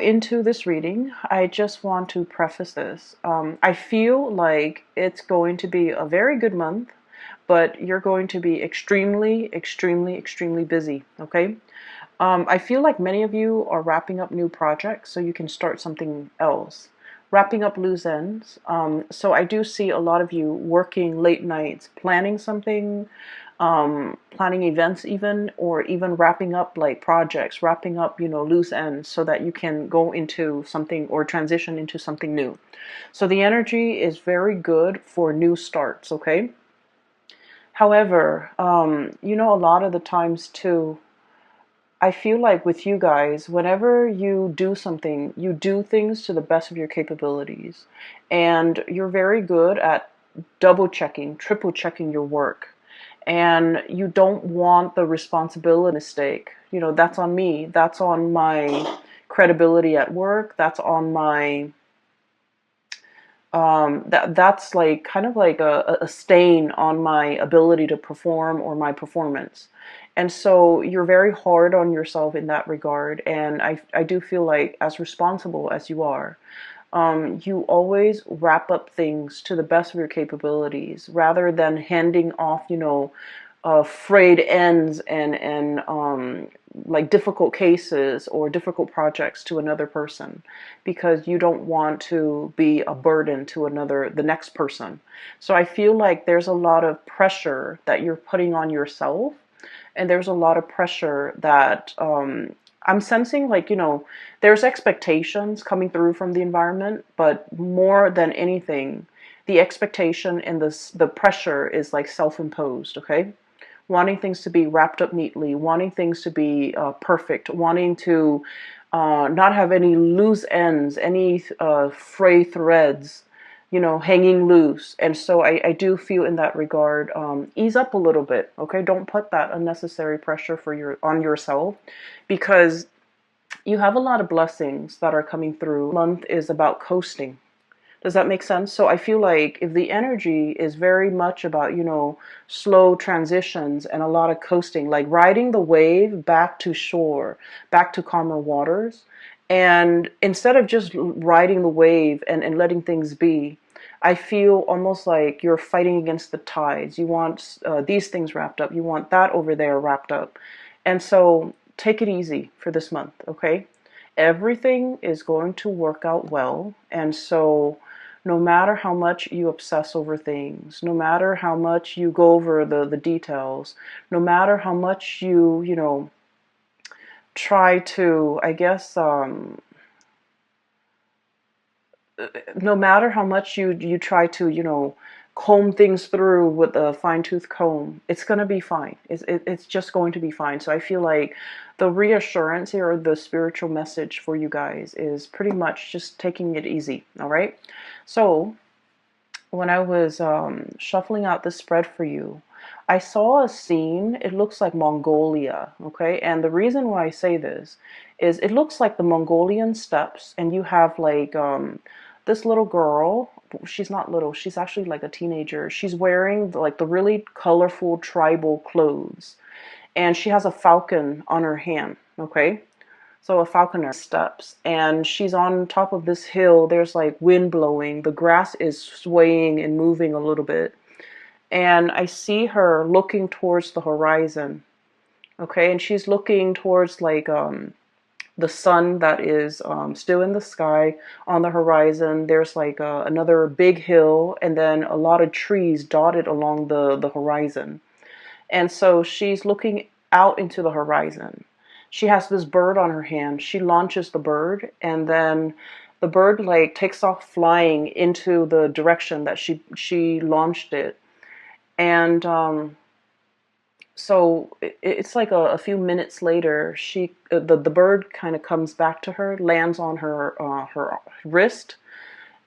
Into this reading, I just want to preface this. I feel like it's going to be a very good month, but you're going to be extremely, extremely, extremely busy, okay? I feel like many of you are wrapping up new projects so you can start something else. Wrapping up loose ends. So I do see a lot of you working late nights, planning something, planning events even, or even wrapping up like projects, wrapping up, loose ends so that you can go into something or transition into something new. So the energy is very good for new starts, okay? However, a lot of the times too, I feel like with you guys, whenever you do something, you do things to the best of your capabilities. And you're very good at double checking, triple checking your work. And you don't want the responsibility mistake. That's on me. That's on my credibility at work. That's on my that's like kind of like a stain on my ability to perform or my performance. And so you're very hard on yourself in that regard. And I do feel like, as responsible as you are, you always wrap up things to the best of your capabilities rather than handing off, frayed ends and like difficult cases or difficult projects to another person, because you don't want to be a burden to the next person. So I feel like there's a lot of pressure that you're putting on yourself, and there's a lot of pressure that I'm sensing, like, there's expectations coming through from the environment, but more than anything, the expectation and the pressure is like self-imposed, okay? Wanting things to be wrapped up neatly, wanting things to be perfect, wanting to not have any loose ends, any fray threads, hanging loose. And so I do feel in that regard, ease up a little bit, okay? Don't put that unnecessary pressure on yourself, because you have a lot of blessings that are coming through. Month is about coasting. Does that make sense? So I feel like if the energy is very much about, slow transitions and a lot of coasting, like riding the wave back to shore, back to calmer waters, and instead of just riding the wave and letting things be, I feel almost like you're fighting against the tides. You want these things wrapped up. You want that over there wrapped up. And so take it easy for this month, okay? Everything is going to work out well. And so no matter how much you obsess over things, no matter how much you go over the details, no matter how much you try to, I guess, no matter how much you try to, comb things through with a fine-tooth comb, it's going to be fine. It's just going to be fine. So I feel like the reassurance here, or the spiritual message for you guys, is pretty much just taking it easy. All right. So when I was shuffling out the spread for you, I saw a scene. It looks like Mongolia, okay? And the reason why I say this is it looks like the Mongolian steppes, and you have like this little girl. She's not little, she's actually like a teenager. She's wearing like the really colorful tribal clothes, and she has a falcon on her hand, okay? So a falconer steps, and she's on top of this hill. There's like wind blowing. The grass is swaying and moving a little bit. And I see her looking towards the horizon. Okay, and she's looking towards like the sun that is still in the sky. On the horizon, there's like another big hill, and then a lot of trees dotted along the horizon. And so she's looking out into the horizon. She has this bird on her hand. She launches the bird, and then the bird like takes off flying into the direction that she launched it. And so it's like a few minutes later, the bird kind of comes back to her, lands on her wrist,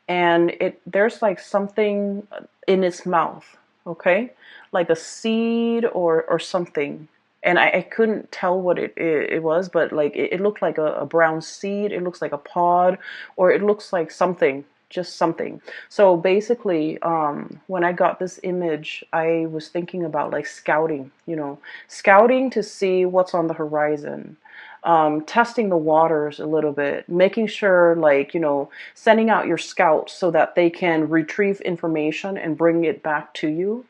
and there's like something in its mouth, okay, like a seed or something. And I couldn't tell what it was, but like it looked like a brown seed. It looks like a pod, or it looks like something, just something. So basically, when I got this image, I was thinking about like scouting, scouting to see what's on the horizon. testing the waters a little bit, making sure, like, sending out your scouts so that they can retrieve information and bring it back to you.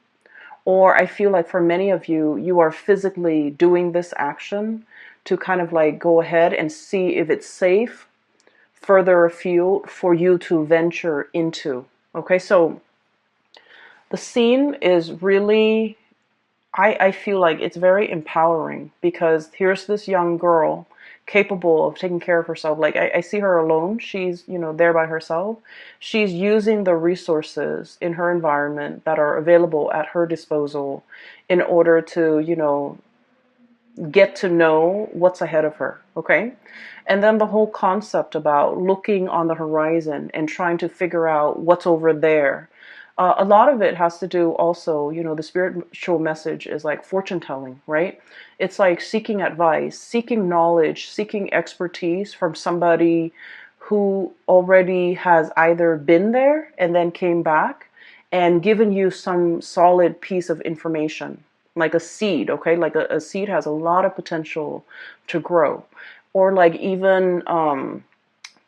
Or I feel like for many of you, you are physically doing this action to kind of like go ahead and see if it's safe further afield for you to venture into. Okay, so the scene is really, I feel like it's very empowering because here's this young girl capable of taking care of herself. Like I see her alone. She's, there by herself. She's using the resources in her environment that are available at her disposal in order to, get to know what's ahead of her. Okay. And then the whole concept about looking on the horizon and trying to figure out what's over there. A lot of it has to do also, the spiritual message is like fortune telling, right? It's like seeking advice, seeking knowledge, seeking expertise from somebody who already has either been there and then came back and given you some solid piece of information, like a seed, okay? Like a seed has a lot of potential to grow. Or like even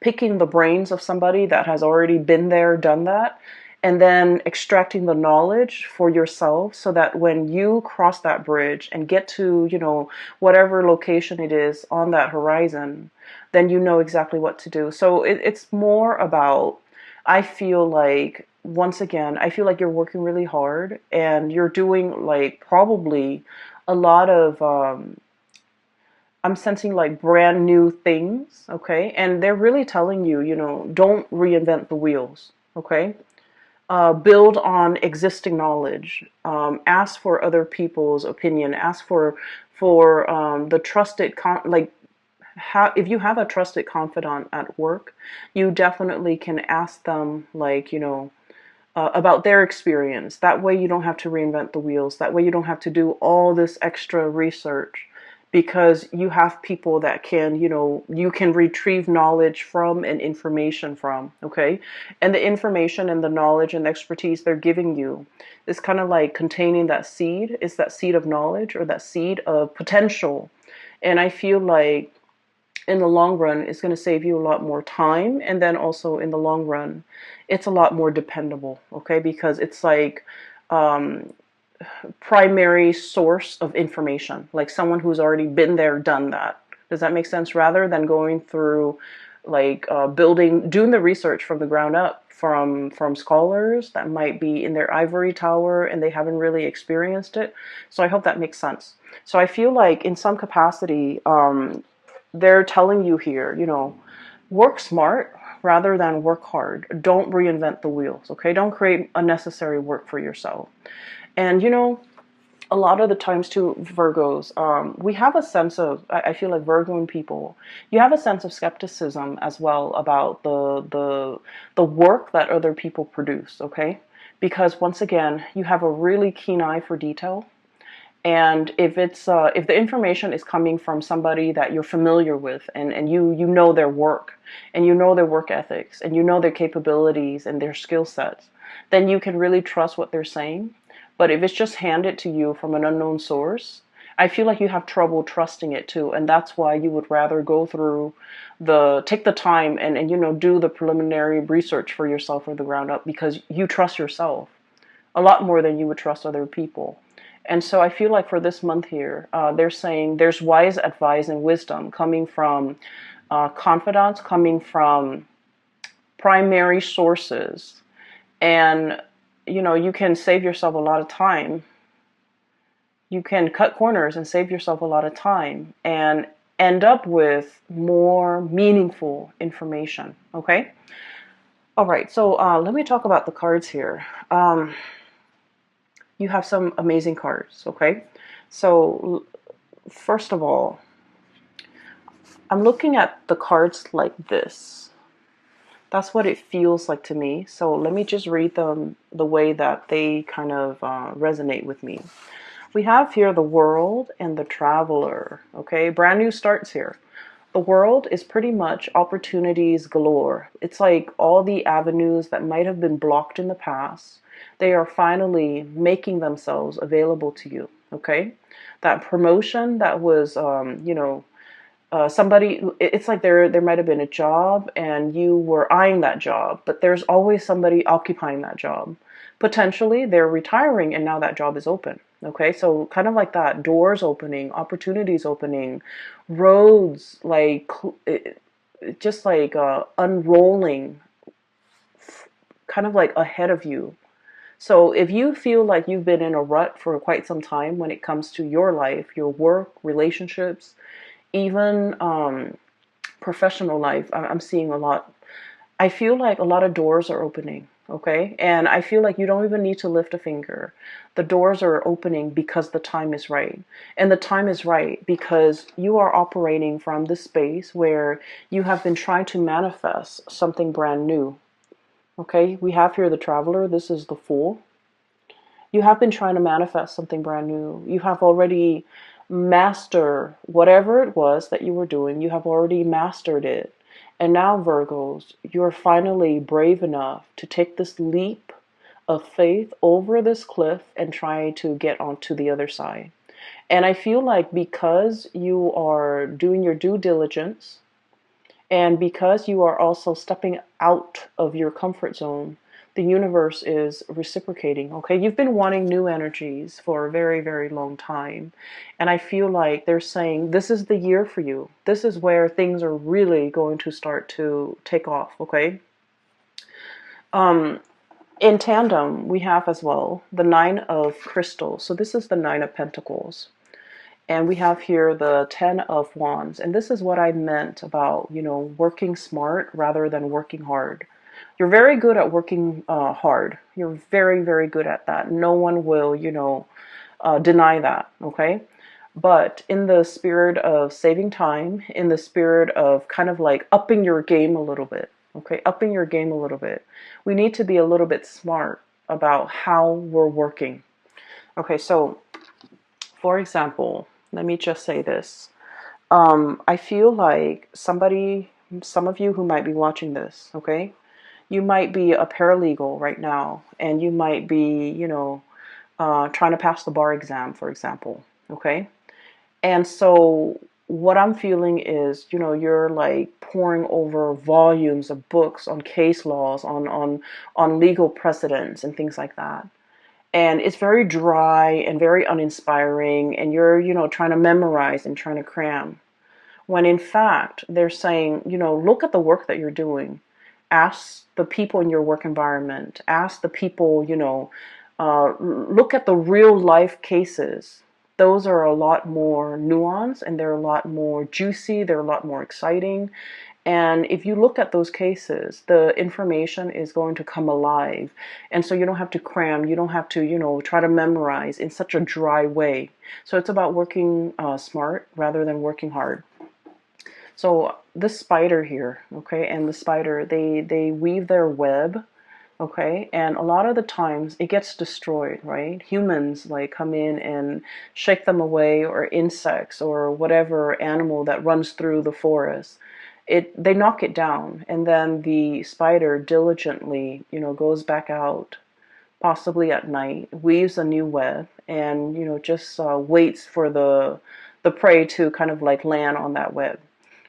picking the brains of somebody that has already been there, done that, and then extracting the knowledge for yourself so that when you cross that bridge and get to, whatever location it is on that horizon, then you know exactly what to do. So it's more about, I feel like, once again, I feel like you're working really hard and you're doing like probably a lot of, I'm sensing like brand new things, okay? And they're really telling you, don't reinvent the wheels, okay? Build on existing knowledge. Ask for other people's opinion. Ask for the trusted if you have a trusted confidant at work, you definitely can ask them about their experience. That way you don't have to reinvent the wheels. That way you don't have to do all this extra research because you have people that can, you can retrieve knowledge from and information from, okay? And the information and the knowledge and expertise they're giving you is kind of like containing that seed, is that seed of knowledge or that seed of potential. And I feel like in the long run, it's going to save you a lot more time. And then also in the long run, it's a lot more dependable, okay? Because it's like, primary source of information, like someone who's already been there, done that. Does that make sense? Rather than going through like doing the research from the ground up from scholars that might be in their ivory tower and they haven't really experienced it. So I hope that makes sense. So I feel like in some capacity, they're telling you here, work smart rather than work hard. Don't reinvent the wheels, okay? Don't create unnecessary work for yourself. And a lot of the times too, Virgos, we have a sense of, I feel like Virgoing people, you have a sense of skepticism as well about the work that other people produce, okay? Because once again, you have a really keen eye for detail. And if the information is coming from somebody that you're familiar with and you know their work and you know their work ethics and you know their capabilities and their skill sets, then you can really trust what they're saying. But if it's just handed to you from an unknown source, I feel like you have trouble trusting it too. And that's why you would rather go through take the time and do the preliminary research for yourself from the ground up because you trust yourself a lot more than you would trust other people. And so I feel like for this month here, they're saying there's wise advice and wisdom coming from confidants, coming from primary sources. And you can save yourself a lot of time. You can cut corners and save yourself a lot of time and end up with more meaningful information, okay? All right, so let me talk about the cards here. You have some amazing cards, okay? So first of all, I'm looking at the cards like this. That's what it feels like to me. So let me just read them the way that they kind of resonate with me. We have here the World and the Traveler, okay? Brand new starts here. The World is pretty much opportunities galore. It's like all the avenues that might have been blocked in the past, they are finally making themselves available to you, okay? That promotion that was, somebody, it's like there might have been a job and you were eyeing that job, but there's always somebody occupying that job. Potentially they're retiring and now that job is open. Okay, so kind of like that, doors opening, opportunities opening, roads like just like unrolling, kind of like ahead of you. So if you feel like you've been in a rut for quite some time when it comes to your life, your work, relationships, even professional life, I'm seeing a lot. I feel like a lot of doors are opening, okay? And I feel like you don't even need to lift a finger. The doors are opening because the time is right. And the time is right because you are operating from this space where you have been trying to manifest something brand new, okay? We have here the Traveler. This is the Fool. You have been trying to manifest something brand new. You have already mastered whatever it was that you were doing. You have already mastered it. And now, Virgos, you're finally brave enough to take this leap of faith over this cliff and try to get onto the other side. And I feel like because you are doing your due diligence and because you are also stepping out of your comfort zone, the universe is reciprocating. Okay, you've been wanting new energies for a very, very long time. And I feel like they're saying this is the year for you. This is where things are really going to start to take off. Okay. In tandem, we have as well the Nine of Crystals. So this is the Nine of Pentacles. And we have here the Ten of Wands. And this is what I meant about, working smart rather than working hard. You're very good at working hard. You're very, very good at that. No one will, deny that, okay? But in the spirit of saving time, in the spirit of kind of like upping your game a little bit, okay? Upping your game a little bit. We need to be a little bit smart about how we're working. Okay, so for example, let me just say this. I feel like some of you who might be watching this, okay? You might be a paralegal right now, and you might be, trying to pass the bar exam, for example, okay? And so what I'm feeling is, you're like pouring over volumes of books on case laws, on legal precedents and things like that. And it's very dry and very uninspiring, and you're, trying to memorize and trying to cram. When in fact, they're saying, look at the work that you're doing. Ask the people in your work environment. Ask the people, look at the real life cases. Those are a lot more nuanced and they're a lot more juicy. They're a lot more exciting. And if you look at those cases, the information is going to come alive. And so you don't have to cram. You don't have to, try to memorize in such a dry way. So it's about working smart rather than working hard. So the spider here, okay, and the spider, they weave their web, okay, and a lot of the times it gets destroyed, right? Humans like come in and shake them away, or insects or whatever animal that runs through the forest. They knock it down, and then the spider diligently, goes back out, possibly at night, weaves a new web, and just waits for the prey to kind of like land on that web.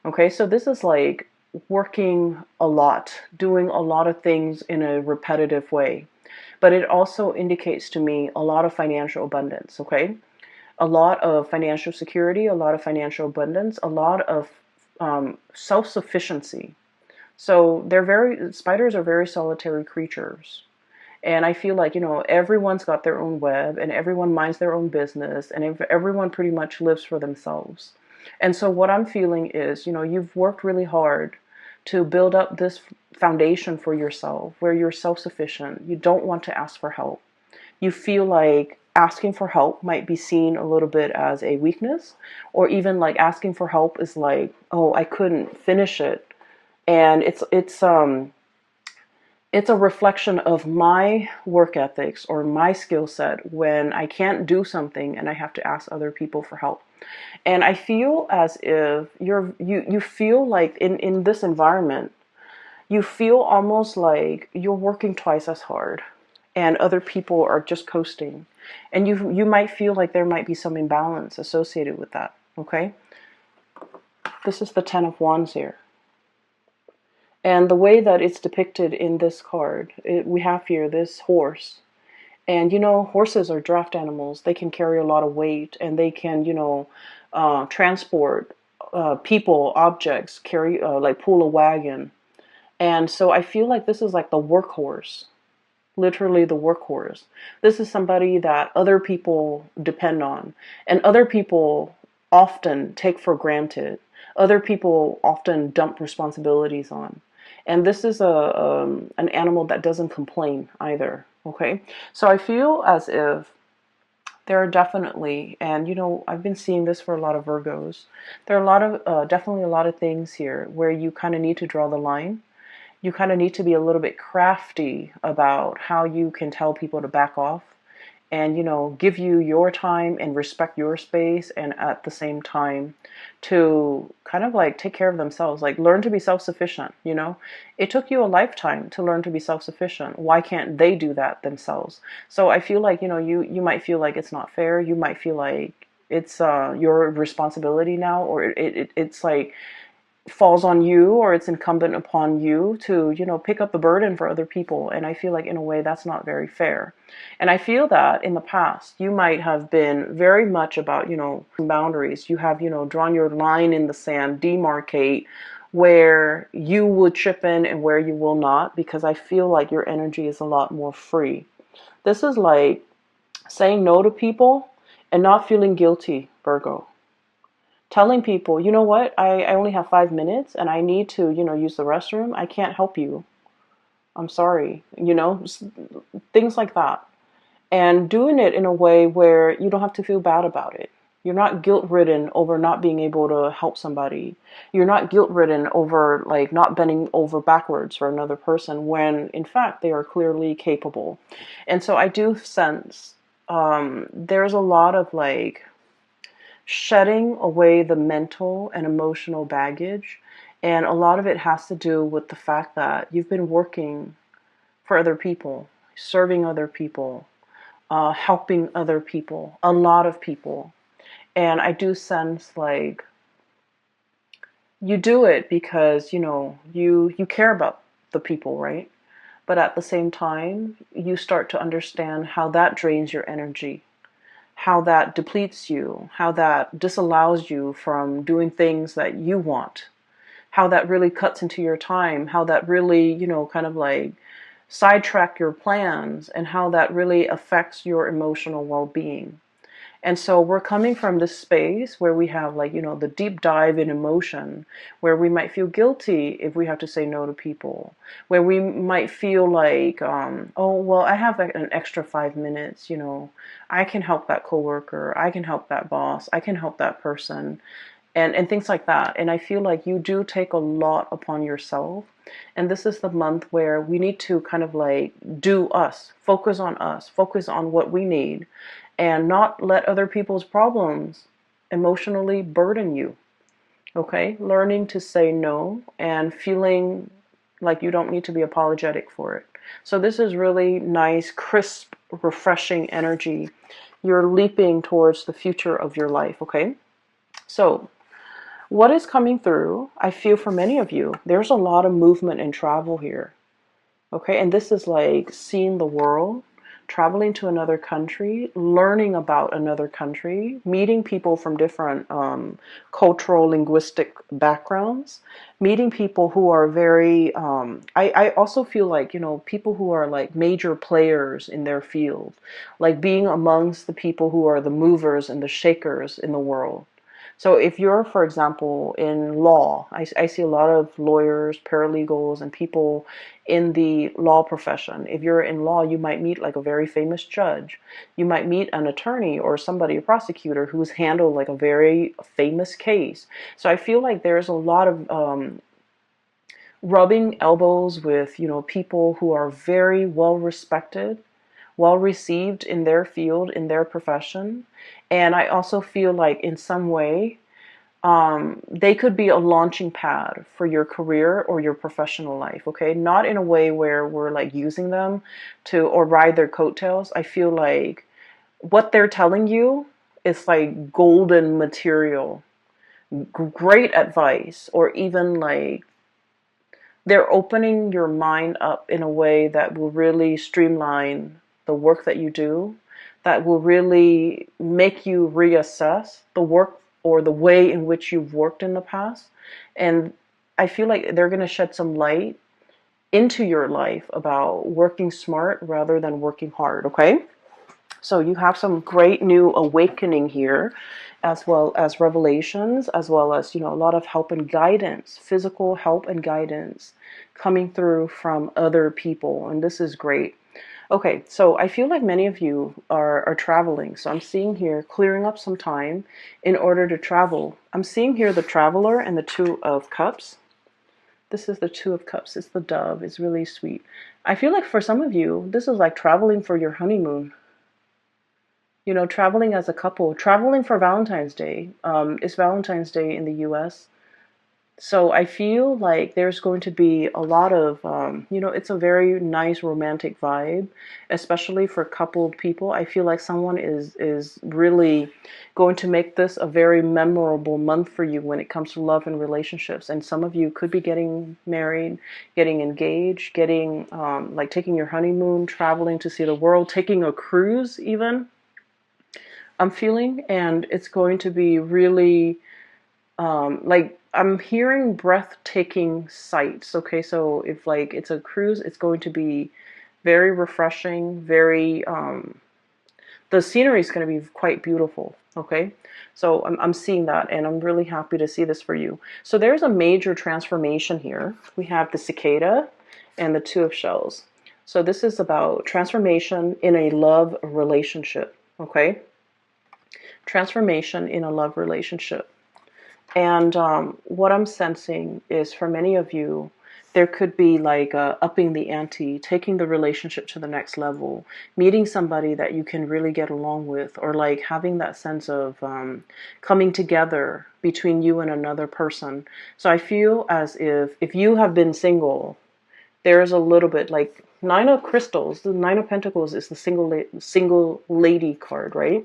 Okay, so this is like working a lot, doing a lot of things in a repetitive way. But it also indicates to me a lot of financial abundance, okay? A lot of financial security, a lot of financial abundance, a lot of self-sufficiency. So spiders are very solitary creatures. And I feel like, everyone's got their own web and everyone minds their own business and everyone pretty much lives for themselves. And so what I'm feeling is, you've worked really hard to build up this foundation for yourself where you're self-sufficient. You don't want to ask for help. You feel like asking for help might be seen a little bit as a weakness, or even like asking for help is like, oh, I couldn't finish it. And it's a reflection of my work ethics or my skill set when I can't do something and I have to ask other people for help. And I feel as if you feel like in this environment, you feel almost like you're working twice as hard and other people are just coasting. And you might feel like there might be some imbalance associated with that, okay? This is the Ten of Wands here. And the way that it's depicted in this card, we have here this horse. And, horses are draft animals. They can carry a lot of weight, and they can, transport people, objects, carry, like pull a wagon. And so I feel like this is like the workhorse, literally the workhorse. This is somebody that other people depend on, and other people often take for granted. Other people often dump responsibilities on. And this is an animal that doesn't complain either. Okay, so I feel as if there are definitely, and I've been seeing this for a lot of Virgos. There are a lot of definitely a lot of things here where you kind of need to draw the line. You kind of need to be a little bit crafty about how you can tell people to back off and, give you your time and respect your space, and at the same time to kind of like take care of themselves, like learn to be self-sufficient. It took you a lifetime to learn to be self-sufficient. Why can't they do that themselves? So I feel like, you might feel like it's not fair. You might feel like it's your responsibility now, or it's like falls on you, or it's incumbent upon you to pick up the burden for other people. And I feel like in a way that's not very fair. And I feel that in the past you might have been very much about boundaries. You have drawn your line in the sand, demarcate where you would chip in and where you will not, because I feel like your energy is a lot more free. This is like saying no to people and not feeling guilty, Virgo. Telling people, you know what, I only have 5 minutes and I need to, use the restroom. I can't help you. I'm sorry. Things like that. And doing it in a way where you don't have to feel bad about it. You're not guilt-ridden over not being able to help somebody. You're not guilt-ridden over like not bending over backwards for another person when in fact they are clearly capable. And so I do sense there's a lot of like shedding away the mental and emotional baggage. And a lot of it has to do with the fact that you've been working for other people, serving other people, helping other people, a lot of people. And I do sense like you do it because, you care about the people, right? But at the same time, you start to understand how that drains your energy, how that depletes you, how that disallows you from doing things that you want, how that really cuts into your time, how that really, kind of like sidetrack your plans, and how that really affects your emotional well-being. And so we're coming from this space where we have like, the deep dive in emotion, where we might feel guilty if we have to say no to people, where we might feel like, oh, well, I have like an extra 5 minutes, I can help that coworker, I can help that boss, I can help that person, and things like that. And I feel like you do take a lot upon yourself. And this is the month where we need to kind of like do us, focus on what we need, and not let other people's problems emotionally burden you. Okay? Learning to say no and feeling like you don't need to be apologetic for it. So this is really nice, crisp, refreshing energy. You're leaping towards the future of your life, okay? So what is coming through, I feel for many of you, there's a lot of movement and travel here. Okay, and this is like seeing the world, traveling to another country, learning about another country, meeting people from different cultural, linguistic backgrounds, meeting people who are very, I also feel like, people who are like major players in their field, like being amongst the people who are the movers and the shakers in the world. So if you're, for example, in law, I see a lot of lawyers, paralegals, and people in the law profession. If you're in law, you might meet like a very famous judge. You might meet an attorney or somebody, a prosecutor, who's handled like a very famous case. So I feel like there's a lot of rubbing elbows with, people who are very well respected, well received in their field, in their profession. And I also feel like in some way, they could be a launching pad for your career or your professional life, okay? Not in a way where we're like using them to, or ride their coattails. I feel like what they're telling you is like golden material great advice, or even like they're opening your mind up in a way that will really streamline the work that you do, that will really make you reassess the work or the way in which you've worked in the past. And I feel like they're going to shed some light into your life about working smart rather than working hard, okay? So you have some great new awakening here, as well as revelations, as well as, a lot of help and guidance, physical help and guidance coming through from other people. And this is great. Okay, so I feel like many of you are traveling. So I'm seeing here clearing up some time in order to travel. I'm seeing here the Traveler and the Two of Cups. This is the Two of Cups. It's the dove. It's really sweet. I feel like for some of you, this is like traveling for your honeymoon. Traveling as a couple, traveling for Valentine's Day. It's Valentine's Day in the US. So I feel like there's going to be a lot of, it's a very nice romantic vibe, especially for coupled people. I feel like someone is really going to make this a very memorable month for you when it comes to love and relationships. And some of you could be getting married, getting engaged, getting, like taking your honeymoon, traveling to see the world, taking a cruise even. I'm feeling, and it's going to be really like I'm hearing breathtaking sights. Okay, so if like it's a cruise, it's going to be very refreshing, very the scenery is going to be quite beautiful. Okay, so I'm seeing that, and I'm really happy to see this for you. So there's a major transformation here. We have the cicada and the Two of Shells. So this is about transformation in a love relationship. Okay, transformation in a love relationship. And what I'm sensing is for many of you, there could be like upping the ante, taking the relationship to the next level, meeting somebody that you can really get along with, or like having that sense of coming together between you and another person. So I feel as if you have been single, there's a little bit like Nine of Crystals, the Nine of Pentacles is the single lady card, right?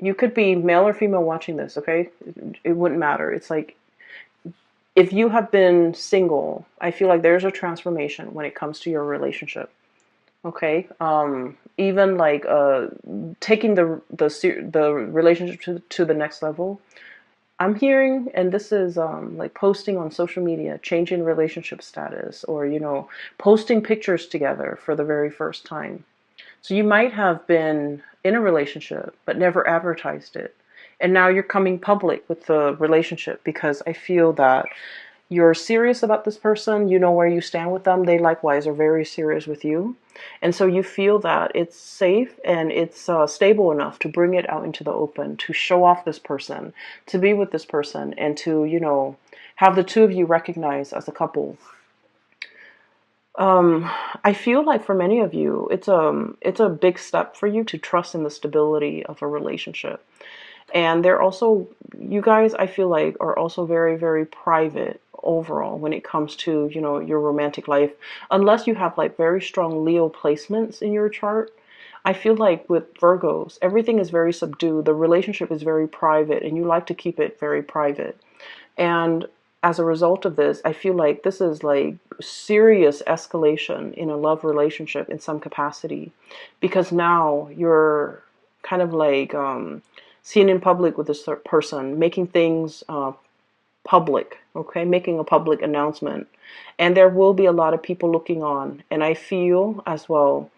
You could be male or female watching this, okay? It wouldn't matter. It's like if you have been single, I feel like there's a transformation when it comes to your relationship. Okay? Even like taking the relationship to the next level. I'm hearing, and this is like posting on social media, changing relationship status, or posting pictures together for the very first time. So you might have been in a relationship but never advertised it. And now you're coming public with the relationship because I feel that you're serious about this person. You know where you stand with them. They likewise are very serious with you. And so you feel that it's safe and it's stable enough to bring it out into the open, to show off this person, to be with this person, and to, have the two of you recognized as a couple. I feel like for many of you, it's a big step for you to trust in the stability of a relationship. And they're also, you guys, I feel like are also very, very private overall when it comes to, your romantic life. Unless you have like very strong Leo placements in your chart. I feel like with Virgos, everything is very subdued. The relationship is very private and you like to keep it very private. And as a result of this, I feel like this is like serious escalation in a love relationship in some capacity, because now you're kind of like seen in public with this person, making things public, okay, making a public announcement. And there will be a lot of people looking on. And I feel as well,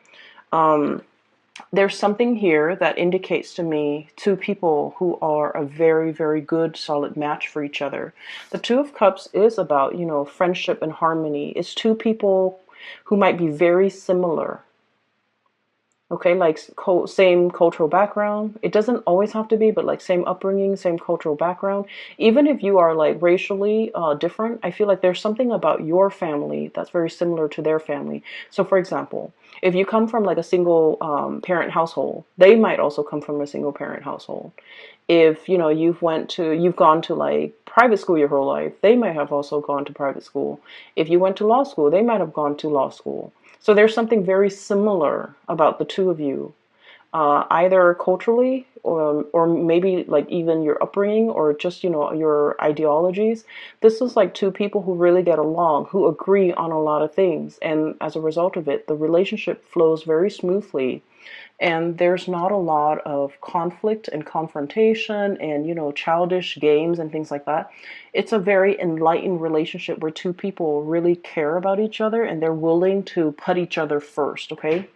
there's something here that indicates to me two people who are a very, very good, solid match for each other. The Two of Cups is about, friendship and harmony. It's two people who might be very similar. Okay, like same cultural background. It doesn't always have to be, but like same upbringing, same cultural background. Even if you are like racially different, I feel like there's something about your family that's very similar to their family. So for example, if you come from like a single parent household, they might also come from a single parent household. If you've gone to like private school your whole life, they might have also gone to private school. If you went to law school, they might have gone to law school. So there's something very similar about the two of you, either culturally or maybe like even your upbringing or just, your ideologies. This is like two people who really get along, who agree on a lot of things. And as a result of it, the relationship flows very smoothly. And there's not a lot of conflict and confrontation and, childish games and things like that. It's a very enlightened relationship where two people really care about each other and they're willing to put each other first, okay?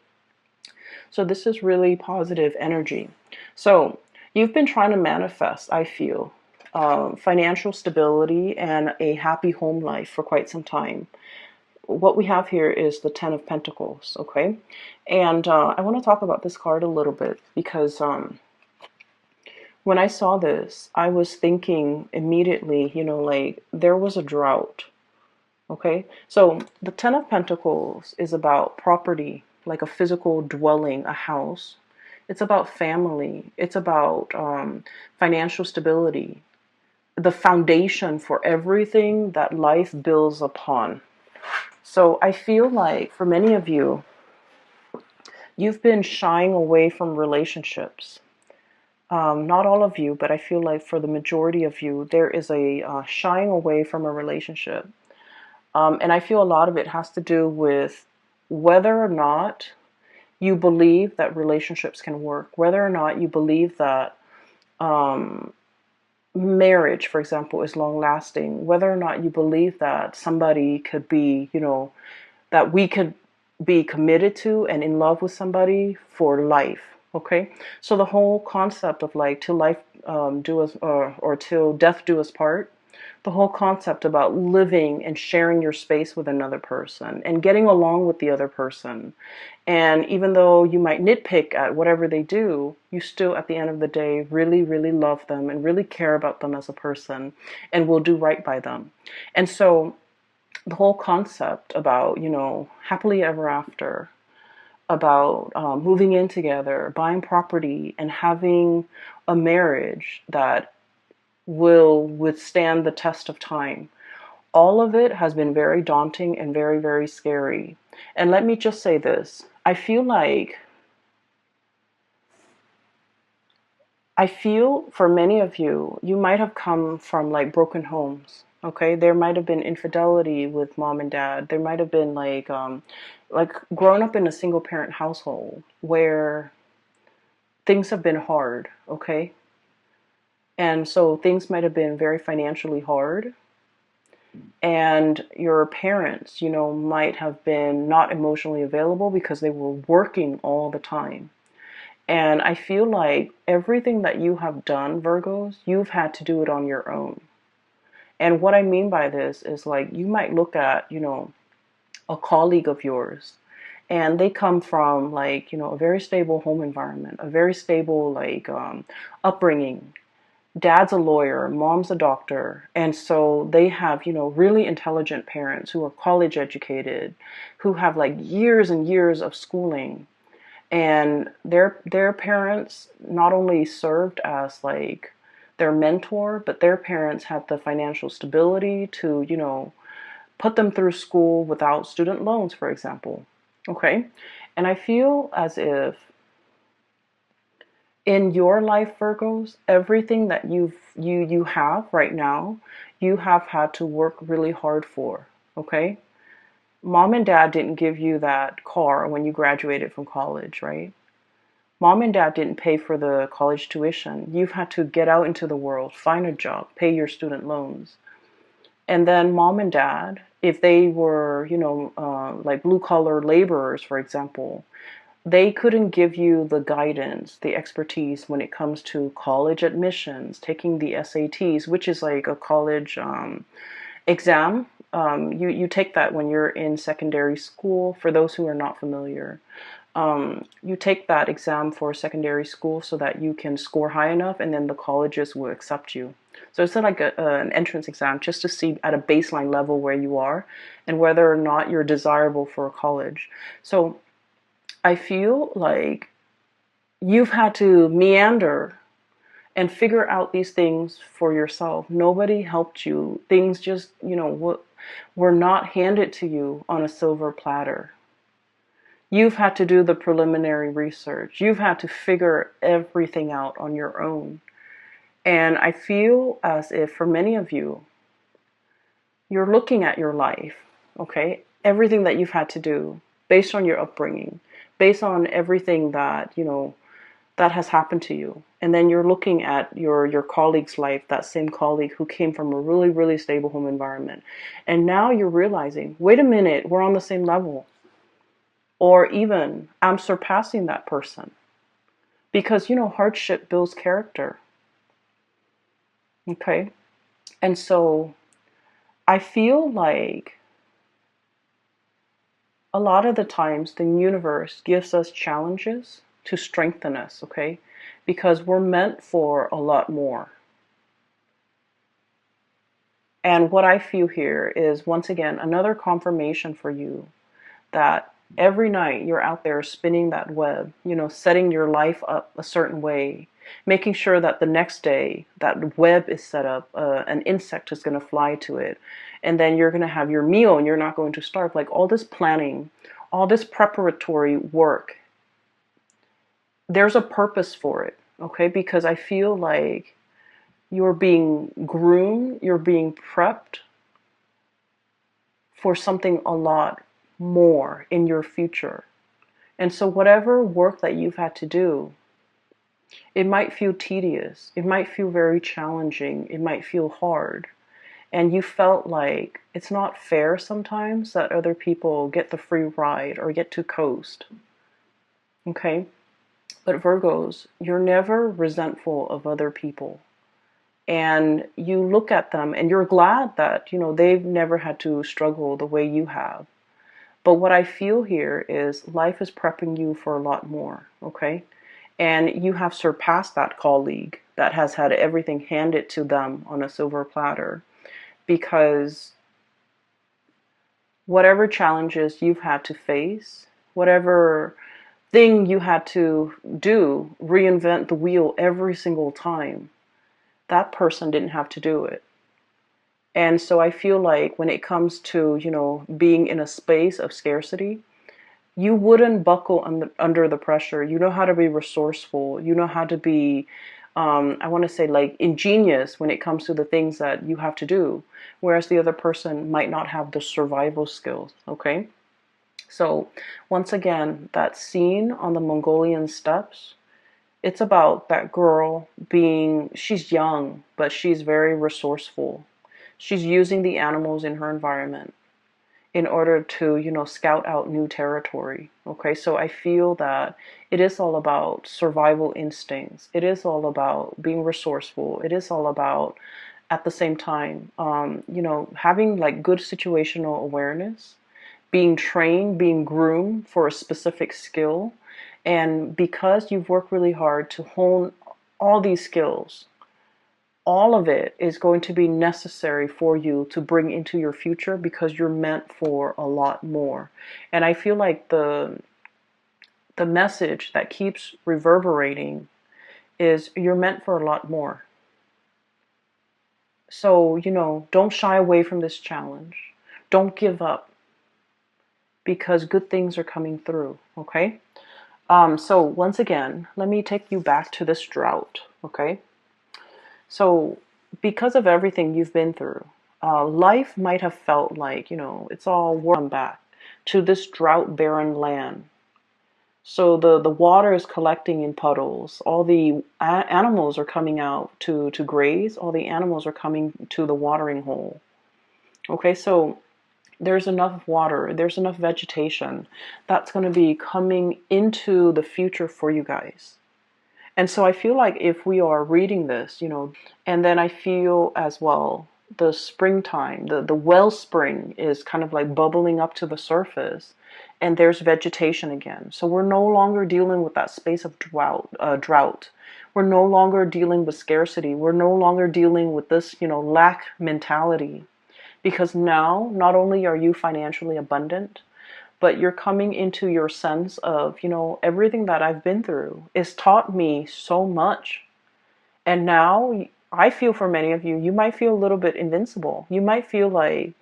So this is really positive energy. So you've been trying to manifest, I feel, financial stability and a happy home life for quite some time. What we have here is the Ten of Pentacles, okay? And I want to talk about this card a little bit because when I saw this, I was thinking immediately, like there was a drought, okay? So the Ten of Pentacles is about property, like a physical dwelling, a house. It's about family. It's about financial stability, the foundation for everything that life builds upon. So I feel like for many of you, you've been shying away from relationships. Not all of you, but I feel like for the majority of you, there is a shying away from a relationship. And I feel a lot of it has to do with whether or not you believe that relationships can work, whether or not you believe that marriage, for example, is long lasting, whether or not you believe that somebody could be, that we could be committed to and in love with somebody for life. Okay, so the whole concept of like till life do us or till death do us part, the whole concept about living and sharing your space with another person and getting along with the other person. And even though you might nitpick at whatever they do, you still at the end of the day really, really love them and really care about them as a person and will do right by them. And so the whole concept about, happily ever after, about moving in together, buying property, and having a marriage that will withstand the test of time. All of it has been very daunting and very, very scary. And let me just say this. I feel for many of you, you might have come from like broken homes. Okay, there might have been infidelity with mom and dad. There might have been like growing up in a single parent household where things have been hard. Okay, and so things might have been very financially hard. And your parents, might have been not emotionally available because they were working all the time. And I feel like everything that you have done, Virgos, you've had to do it on your own. And what I mean by this is like you might look at, a colleague of yours and they come from like, a very stable home environment, a very stable like upbringing. Dad's a lawyer, mom's a doctor, and so they have, really intelligent parents who are college educated, who have like years and years of schooling. And their parents not only served as like their mentor, but their parents had the financial stability to, put them through school without student loans, for example. Okay? And I feel as if in your life, Virgos, everything that you have right now, you have had to work really hard for. Okay? Mom and dad didn't give you that car when you graduated from college, right? Mom and dad didn't pay for the college tuition. You've had to get out into the world, find a job, pay your student loans. And then mom and dad, if they were, like blue collar laborers, for example, they couldn't give you the guidance, the expertise when it comes to college admissions, taking the SATs, which is like a college exam. You take that when you're in secondary school. For those who are not familiar, you take that exam for secondary school so that you can score high enough, and then the colleges will accept you. So it's like an entrance exam just to see at a baseline level where you are and whether or not you're desirable for a college. So I feel like you've had to meander and figure out these things for yourself. Nobody helped you. Things just, were not handed to you on a silver platter. You've had to do the preliminary research. You've had to figure everything out on your own. And I feel as if for many of you, you're looking at your life, okay? Everything that you've had to do based on your upbringing, based on everything that, that has happened to you. And then you're looking at your colleague's life, that same colleague who came from a really, really stable home environment. And now you're realizing, wait a minute, we're on the same level. Or even, I'm surpassing that person. Because, hardship builds character. Okay? And so I feel like a lot of the times the universe gives us challenges to strengthen us, okay? Because we're meant for a lot more. And what I feel here is, once again, another confirmation for you that every night you're out there spinning that web, setting your life up a certain way, making sure that the next day that web is set up, an insect is going to fly to it, and then you're going to have your meal and you're not going to starve. Like all this planning, all this preparatory work, there's a purpose for it, okay? Because I feel like you're being groomed, you're being prepped for something a lot more in your future. And so whatever work that you've had to do, it might feel tedious, it might feel very challenging, it might feel hard. And you felt like it's not fair sometimes that other people get the free ride or get to coast. Okay? But Virgos, you're never resentful of other people. And you look at them and you're glad that, they've never had to struggle the way you have. But what I feel here is life is prepping you for a lot more, okay? And you have surpassed that colleague that has had everything handed to them on a silver platter, because whatever challenges you've had to face, whatever thing you had to do, reinvent the wheel every single time, that person didn't have to do it. And so I feel like when it comes to, being in a space of scarcity, you wouldn't buckle under the pressure. You know how to be resourceful. You know how to be, I want to say, like, ingenious when it comes to the things that you have to do, whereas the other person might not have the survival skills, okay? So once again, that scene on the Mongolian steppes, it's about that girl she's young, but she's very resourceful. She's using the animals in her environment in order to, scout out new territory. Okay, so I feel that it is all about survival instincts. It is all about being resourceful. It is all about, at the same time, having like good situational awareness, being trained, being groomed for a specific skill. And because you've worked really hard to hone all these skills, all of it is going to be necessary for you to bring into your future, because you're meant for a lot more. And I feel like the message that keeps reverberating is you're meant for a lot more. So, don't shy away from this challenge. Don't give up, because good things are coming through, okay? So once again, let me take you back to this drought, okay? So because of everything you've been through, life might have felt like, it's all come back to this drought barren land. So the water is collecting in puddles. All the animals are coming out to graze. All the animals are coming to the watering hole. Okay, so there's enough water, there's enough vegetation that's going to be coming into the future for you guys. And so I feel like if we are reading this, and then I feel as well the springtime, the wellspring is kind of like bubbling up to the surface, and there's vegetation again. So we're no longer dealing with that space of drought. We're no longer dealing with scarcity. We're no longer dealing with this, lack mentality. Because now, not only are you financially abundant, but you're coming into your sense of, everything that I've been through has taught me so much. And now I feel for many of you, you might feel a little bit invincible. You might feel like,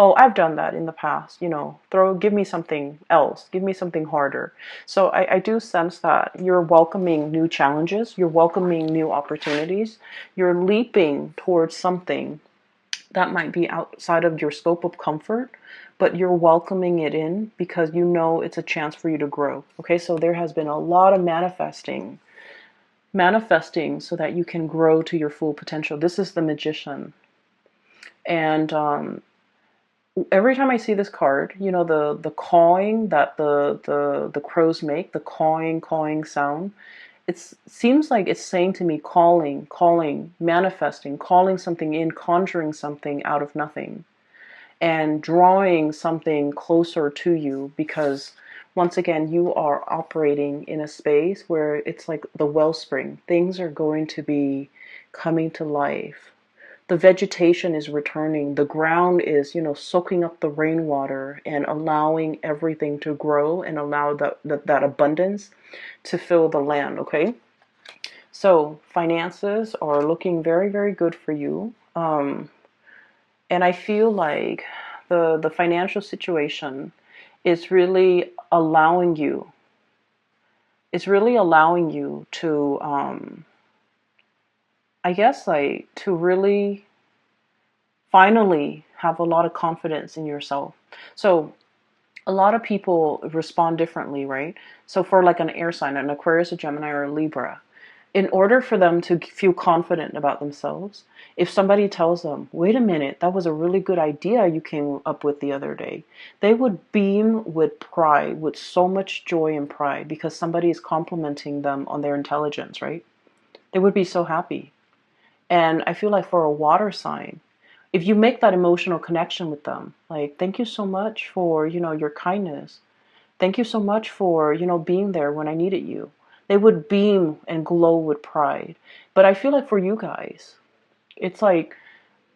oh, I've done that in the past, give me something else, give me something harder. So I do sense that you're welcoming new challenges, you're welcoming new opportunities, you're leaping towards something that might be outside of your scope of comfort, but you're welcoming it in because you know it's a chance for you to grow. Okay, so there has been a lot of manifesting so that you can grow to your full potential. This is the Magician. And every time I see this card, the cawing that the crows make, the cawing sound, it seems like it's saying to me, calling, manifesting, calling something in, conjuring something out of nothing, and drawing something closer to you, because once again, you are operating in a space where it's like the wellspring. Things are going to be coming to life. The vegetation is returning. The ground is, soaking up the rainwater and allowing everything to grow and allow that abundance to fill the land, okay? So finances are looking very, very good for you. And I feel like the financial situation is really allowing you, to, I guess, like, to really finally have a lot of confidence in yourself. So a lot of people respond differently, right? So for like an air sign, an Aquarius, a Gemini, or a Libra, in order for them to feel confident about themselves, if somebody tells them, wait a minute, that was a really good idea you came up with the other day, they would beam with pride, with so much joy and pride, because somebody is complimenting them on their intelligence, right? They would be so happy. And I feel like for a water sign, if you make that emotional connection with them, like, thank you so much for, your kindness. Thank you so much for, being there when I needed you. They would beam and glow with pride. But I feel like for you guys, it's like,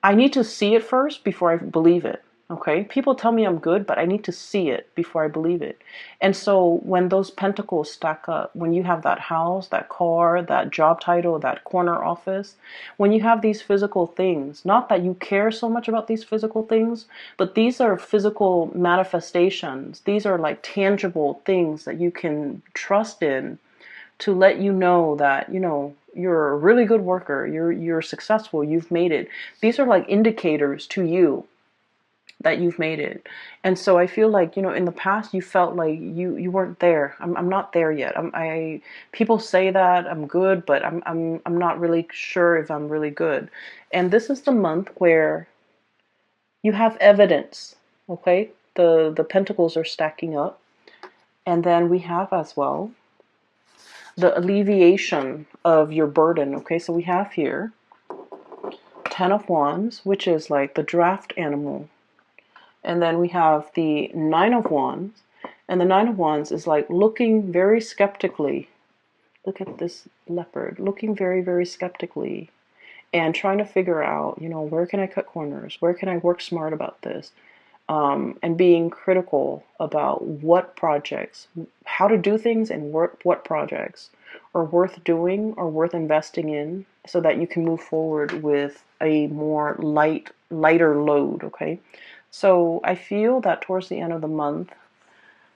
I need to see it first before I believe it. Okay? People tell me I'm good, but I need to see it before I believe it. And so when those pentacles stack up, when you have that house, that car, that job title, that corner office, when you have these physical things, not that you care so much about these physical things, but these are physical manifestations. These are like tangible things that you can trust in to let you know that, you're a really good worker, you're successful, you've made it. These are like indicators to you that you've made it. And so I feel like, in the past you felt like you weren't there. I'm not there yet. People say that I'm good, but I'm not really sure if I'm really good. And this is the month where you have evidence, okay? The pentacles are stacking up. And then we have as well the alleviation of your burden. Okay, so we have here 10 of Wands, which is like the draft animal. And then we have the 9 of Wands. And the 9 of Wands is like looking very skeptically. Look at this leopard, looking very, very skeptically and trying to figure out, where can I cut corners? Where can I work smart about this? And being critical about what projects, how to do things, and what projects are worth doing or worth investing in, so that you can move forward with a more lighter load. Okay, so I feel that towards the end of the month,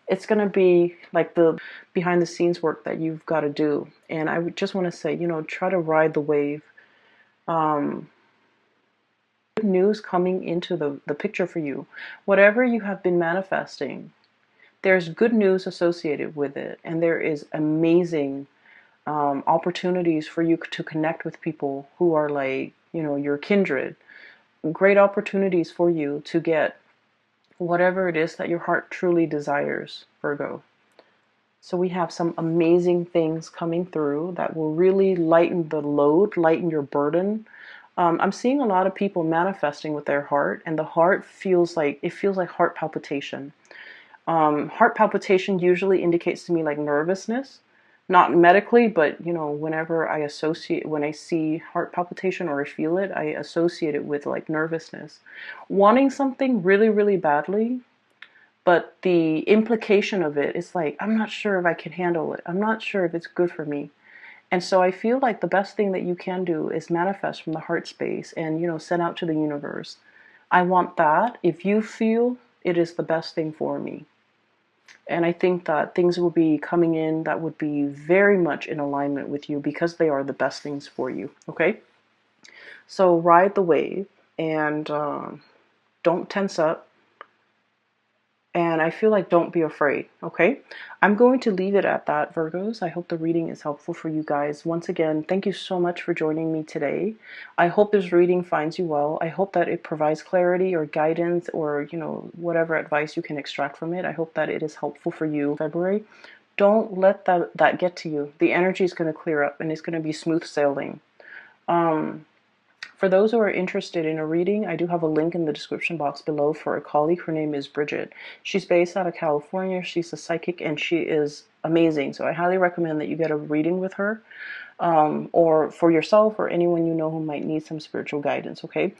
it's going to be like the behind the scenes work that you've got to do. And I just want to say, try to ride the wave. News coming into the picture for you. Whatever you have been manifesting, there's good news associated with it, and there is amazing opportunities for you to connect with people who are like, your kindred. Great opportunities for you to get whatever it is that your heart truly desires, Virgo. So we have some amazing things coming through that will really lighten the load, lighten your burden. I'm seeing a lot of people manifesting with their heart, and the heart feels like heart palpitation. Heart palpitation usually indicates to me like nervousness, not medically, but whenever when I see heart palpitation or I feel it, I associate it with like nervousness, wanting something really, really badly. But the implication of it is like, I'm not sure if I can handle it. I'm not sure if it's good for me. And so I feel like the best thing that you can do is manifest from the heart space and, send out to the universe. I want that if you feel it is the best thing for me. And I think that things will be coming in that would be very much in alignment with you because they are the best things for you. Okay? So ride the wave and don't tense up. And I feel like don't be afraid, okay? I'm going to leave it at that, Virgos. I hope the reading is helpful for you guys. Once again, thank you so much for joining me today. I hope this reading finds you well. I hope that it provides clarity or guidance or, whatever advice you can extract from it. I hope that it is helpful for you in February. Don't let that get to you. The energy is going to clear up and it's going to be smooth sailing. For those who are interested in a reading, I do have a link in the description box below for a colleague. Her name is Bridget. She's based out of California. She's a psychic and she is amazing. So I highly recommend that you get a reading with her, or for yourself or anyone you know who might need some spiritual guidance, okay?